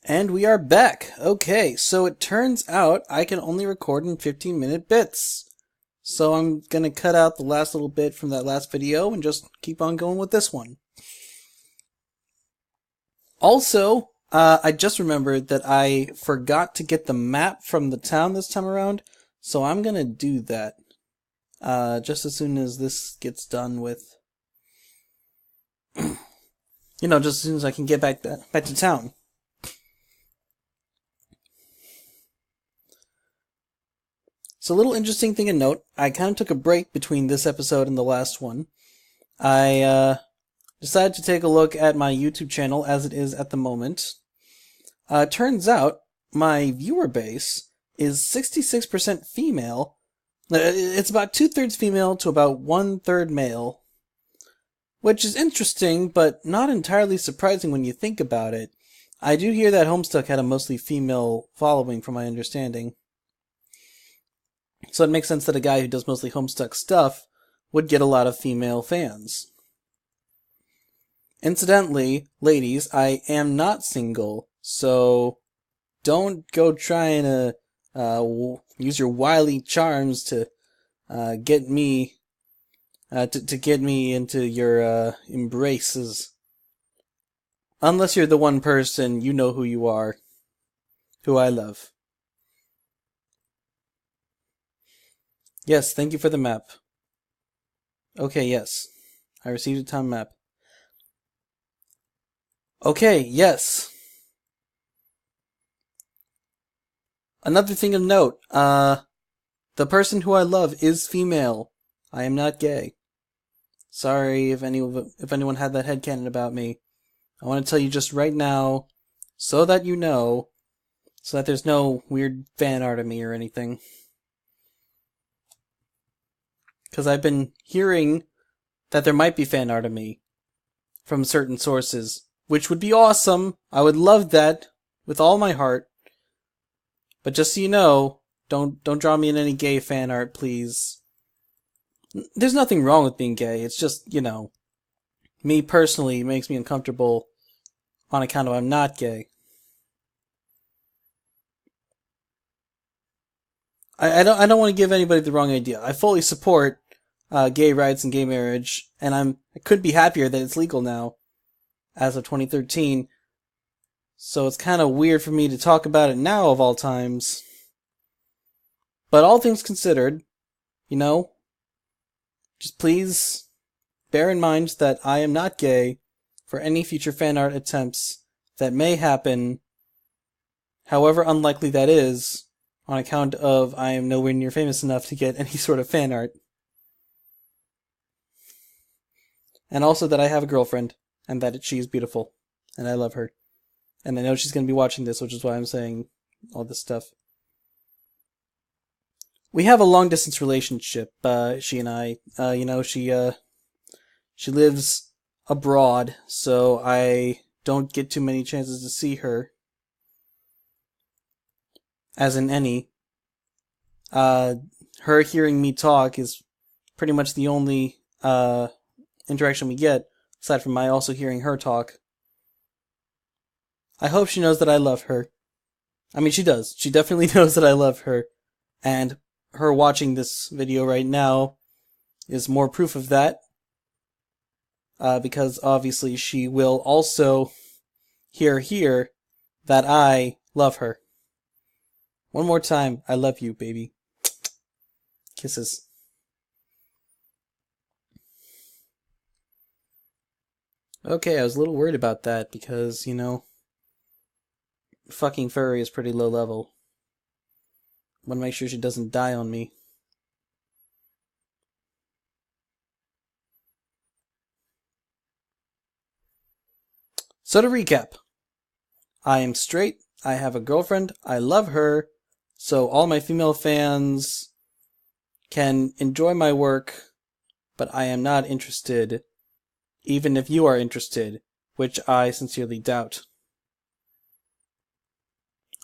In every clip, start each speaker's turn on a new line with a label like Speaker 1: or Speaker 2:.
Speaker 1: And we are back. Okay, so it turns out I can only record in 15-minute bits. So I'm gonna cut out the last little bit from that last video and just keep on going with this one. Also, I just remembered that I forgot to get the map from the town this time around, so I'm gonna do that. Just as soon as this gets done with, just as soon as I can get back to town. So a little interesting thing to note, I kind of took a break between this episode and the last one. I decided to take a look at my YouTube channel as it is at the moment. Turns out my viewer base is 66% female. It's about 2/3 female to about 1/3 male. Which is interesting, but not entirely surprising when you think about it. I do hear that Homestuck had a mostly female following from my understanding. So it makes sense that a guy who does mostly Homestuck stuff would get a lot of female fans. Incidentally, ladies, I am not single, so don't go trying to use your wily charms to get me to get me into your embraces. Unless you're the one person you know who you are, who I love. Yes, thank you for the map. Okay, yes. I received a town map. Okay, yes. Another thing of note, the person who I love is female. I am not gay. Sorry if anyone had that headcanon about me. I want to tell you just right now, so that you know, so that there's no weird fan art of me or anything. Because I've been hearing that there might be fan art of me from certain sources, which would be awesome. I would love that with all my heart. But just so you know, don't draw me in any gay fan art, please. There's nothing wrong with being gay. It's just, me personally, it makes me uncomfortable on account of I'm not gay. I don't want to give anybody the wrong idea. I fully support gay rights and gay marriage, and I couldn't be happier that it's legal now, as of 2013. So it's kind of weird for me to talk about it now of all times. But all things considered, just please bear in mind that I am not gay for any future fan art attempts that may happen, however unlikely that is, on account of I am nowhere near famous enough to get any sort of fan art. And also that I have a girlfriend, and that she is beautiful, and I love her. And I know she's going to be watching this, which is why I'm saying all this stuff. We have a long-distance relationship, she and I. She lives abroad, so I don't get too many chances to see her. As in any. Her hearing me talk is pretty much the only interaction we get, aside from my also hearing her talk. I hope she knows that I love her. I mean, she does. She definitely knows that I love her. And her watching this video right now is more proof of that. Because obviously she will also hear that I love her. One more time, I love you, baby. Kisses. Okay, I was a little worried about that because, fucking furry is pretty low level. Want to make sure she doesn't die on me. So to recap, I am straight, I have a girlfriend, I love her, so all my female fans can enjoy my work, but I am not interested, even if you are interested, which I sincerely doubt.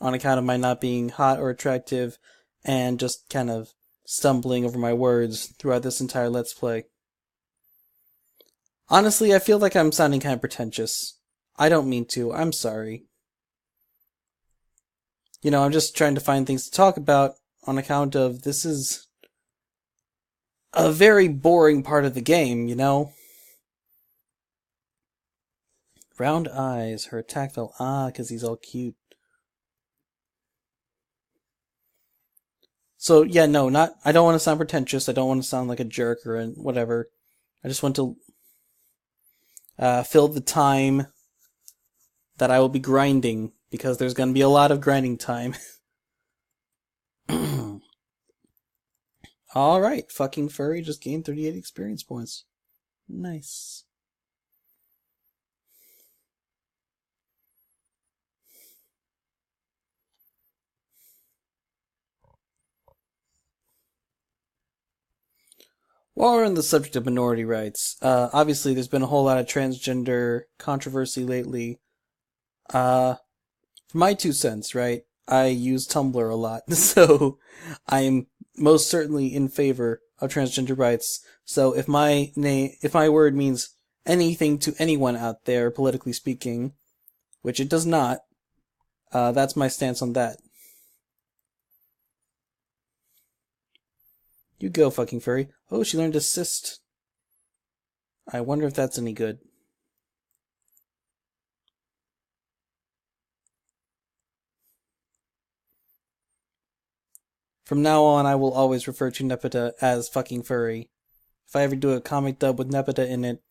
Speaker 1: On account of my not being hot or attractive, and just kind of stumbling over my words throughout this entire Let's Play. Honestly, I feel like I'm sounding kind of pretentious. I don't mean to, I'm sorry. I'm just trying to find things to talk about on account of this is a very boring part of the game. Round eyes, her attack fell. Because he's all cute. So, yeah, no, I don't want to sound pretentious. I don't want to sound like a jerk or whatever. I just want to fill the time that I will be grinding, because there's going to be a lot of grinding time. Alright, fucking furry just gained 38 experience points. Nice. While we're on the subject of minority rights, obviously there's been a whole lot of transgender controversy lately. For my 2 cents, right? I use Tumblr a lot, so I'm most certainly in favor of transgender rights. So if my word means anything to anyone out there, politically speaking, which it does not, that's my stance on that. You go, fucking furry. Oh, she learned assist. I wonder if that's any good. From now on, I will always refer to Nepeta as fucking furry. If I ever do a comic dub with Nepeta in it,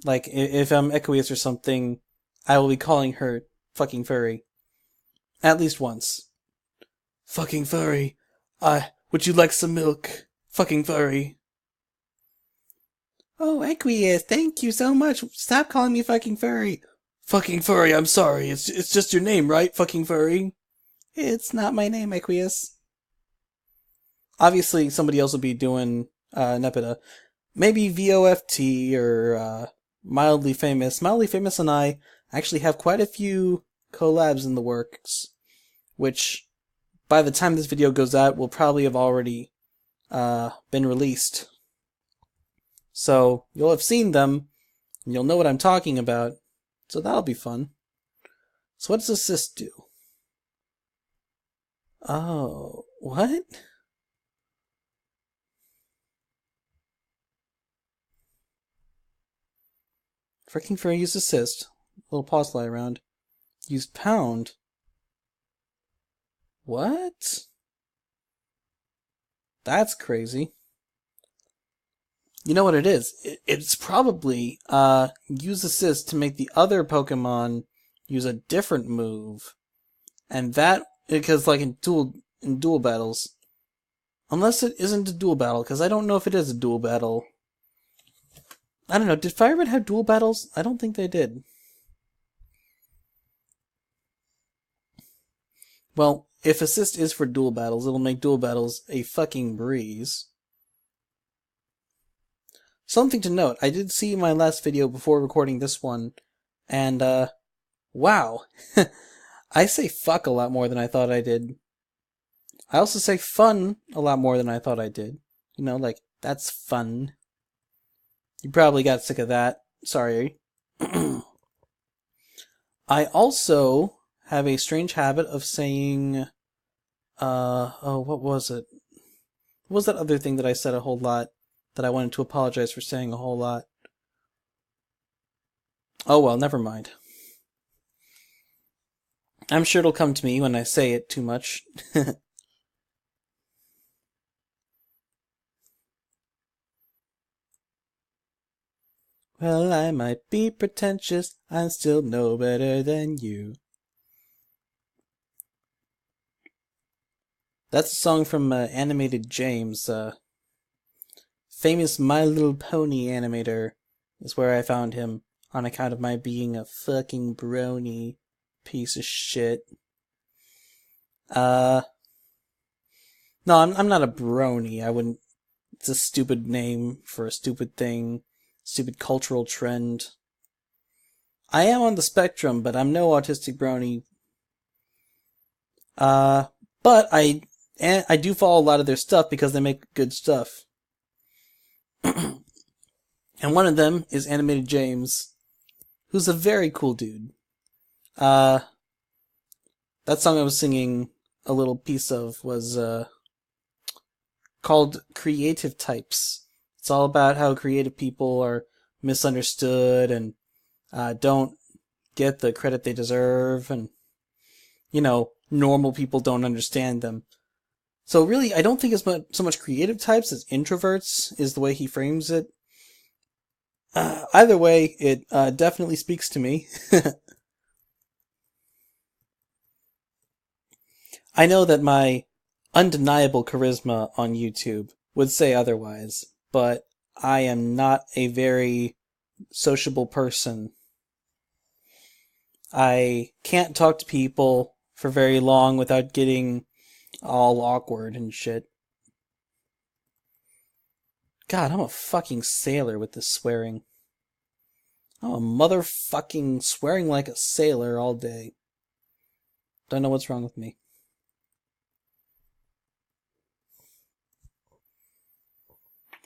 Speaker 1: like if I'm Equius or something, I will be calling her fucking furry. At least once. Fucking furry. Would you like some milk? Fucking furry. Oh, Equius, thank you so much. Stop calling me fucking furry. Fucking furry, I'm sorry. It's just your name, right? Fucking furry. It's not my name, Equius. Obviously, somebody else will be doing Nepeta. Maybe VOFT or Mildly Famous. Mildly Famous and I actually have quite a few collabs in the works, which by the time this video goes out will probably have already been released. So you'll have seen them, and you'll know what I'm talking about, so that'll be fun. So what does assist do? Oh, what? Freaking furry use assist. Little pause lie around. Use pound. What? That's crazy. You know what it is? It's probably use assist to make the other Pokemon use a different move. And that, because like in dual battles, unless it isn't a dual battle, because I don't know if it is a dual battle. I don't know, did Fire Red have dual battles? I don't think they did. Well, if assist is for dual battles, it'll make dual battles a fucking breeze. Something to note, I did see my last video before recording this one, and wow. I say fuck a lot more than I thought I did. I also say fun a lot more than I thought I did. Like, that's fun. You probably got sick of that. Sorry. I also have a strange habit of saying, what was it? What was that other thing that I said a whole lot that I wanted to apologize for saying a whole lot? Oh well, never mind. I'm sure it'll come to me when I say it too much. Well, I might be pretentious, I'm still no better than you. That's a song from Animated James, famous My Little Pony animator is where I found him, on account of my being a fucking brony piece of shit. No, I'm not a brony. I wouldn't. It's a stupid name for a stupid thing. Stupid cultural trend. I am on the spectrum, but I'm no autistic brony. But I do follow a lot of their stuff because they make good stuff. And one of them is Animated James, who's a very cool dude. That song I was singing a little piece of was called Creative Types. It's all about how creative people are misunderstood and don't get the credit they deserve, and, normal people don't understand them. So really, I don't think it's so much creative types as introverts is the way he frames it. Either way, it definitely speaks to me. I know that my undeniable charisma on YouTube would say otherwise, but I am not a very sociable person. I can't talk to people for very long without getting all awkward and shit. God, I'm a fucking sailor with this swearing. I'm a motherfucking swearing like a sailor all day. Don't know what's wrong with me.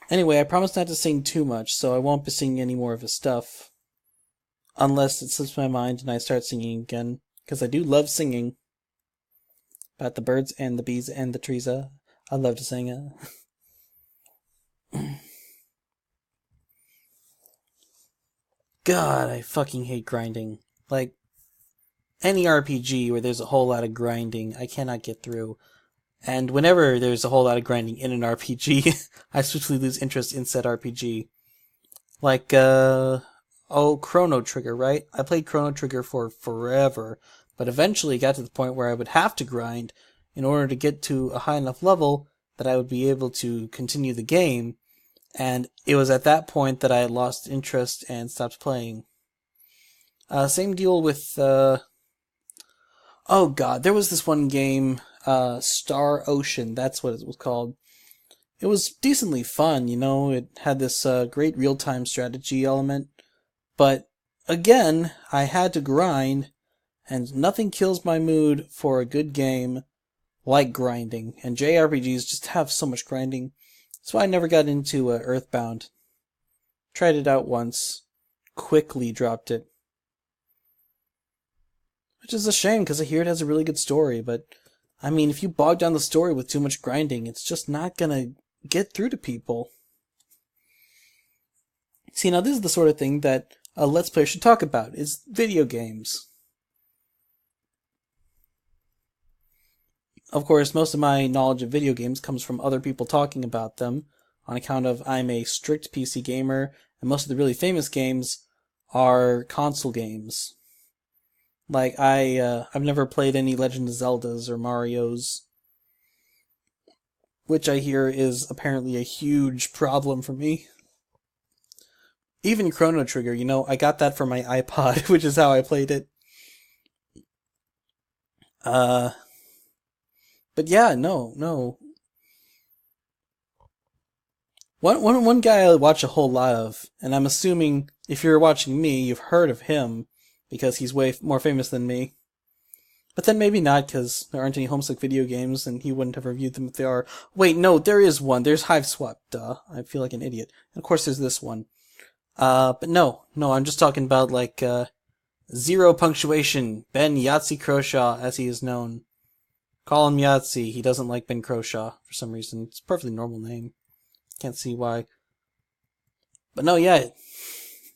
Speaker 1: Anyway, I promised not to sing too much, so I won't be singing any more of his stuff. Unless it slips my mind and I start singing again. Because I do love singing. About the birds and the bees and the trees. I love to sing. God, I fucking hate grinding. Like, any RPG where there's a whole lot of grinding, I cannot get through. And whenever there's a whole lot of grinding in an RPG, I swiftly lose interest in said RPG. Like, Chrono Trigger, right? I played Chrono Trigger for forever, but eventually got to the point where I would have to grind in order to get to a high enough level that I would be able to continue the game, and it was at that point that I lost interest and stopped playing. Same deal with, oh god, there was this one game, Star Ocean, that's what it was called. It was decently fun, it had this great real-time strategy element, but again, I had to grind, and nothing kills my mood for a good game like grinding, and JRPGs just have so much grinding. That's why I never got into Earthbound. Tried it out once, quickly dropped it. Which is a shame, because I hear it has a really good story, but, I mean, if you bog down the story with too much grinding, it's just not gonna get through to people. See, now this is the sort of thing that a Let's Player should talk about, is video games. Of course, most of my knowledge of video games comes from other people talking about them, on account of I'm a strict PC gamer, and most of the really famous games are console games. Like, I've never played any Legend of Zeldas or Marios, which I hear is apparently a huge problem for me. Even Chrono Trigger, I got that for my iPod, which is how I played it. But yeah, no. One guy I watch a whole lot of, and I'm assuming if you're watching me, you've heard of him, because he's way more famous than me. But then maybe not, because there aren't any Homesick video games, and he wouldn't have reviewed them if they are. Wait, no, there is one. There's Hiveswap, duh. I feel like an idiot. And of course there's this one. But no, I'm just talking about, like, Zero Punctuation, Ben Yahtzee Croshaw, as he is known. Call him Yahtzee, he doesn't like Ben Croshaw, for some reason. It's a perfectly normal name. Can't see why. But no, yeah,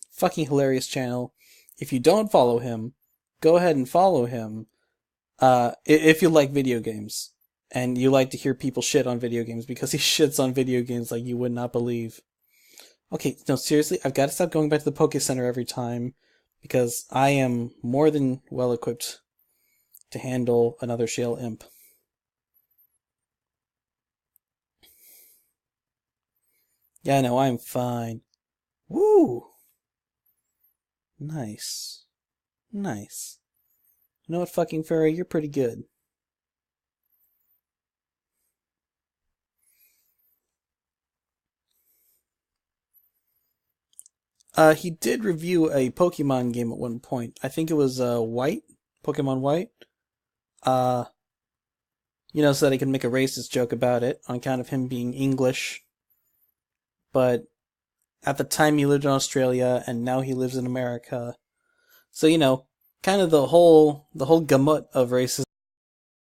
Speaker 1: fucking hilarious channel. If you don't follow him, go ahead and follow him. If you like video games, and you like to hear people shit on video games, because he shits on video games like you would not believe. Okay, no, seriously, I've got to stop going back to the Poke Center every time, because I am more than well equipped to handle another Shale Imp. Yeah, no, I'm fine. Woo! Nice. Nice. You know what, fucking fairy, you're pretty good. He did review a Pokemon game at one point. I think it was, White? Pokemon White? So that he could make a racist joke about it, on account of him being English. But at the time he lived in Australia, and now he lives in America. So, kind of the whole gamut of racism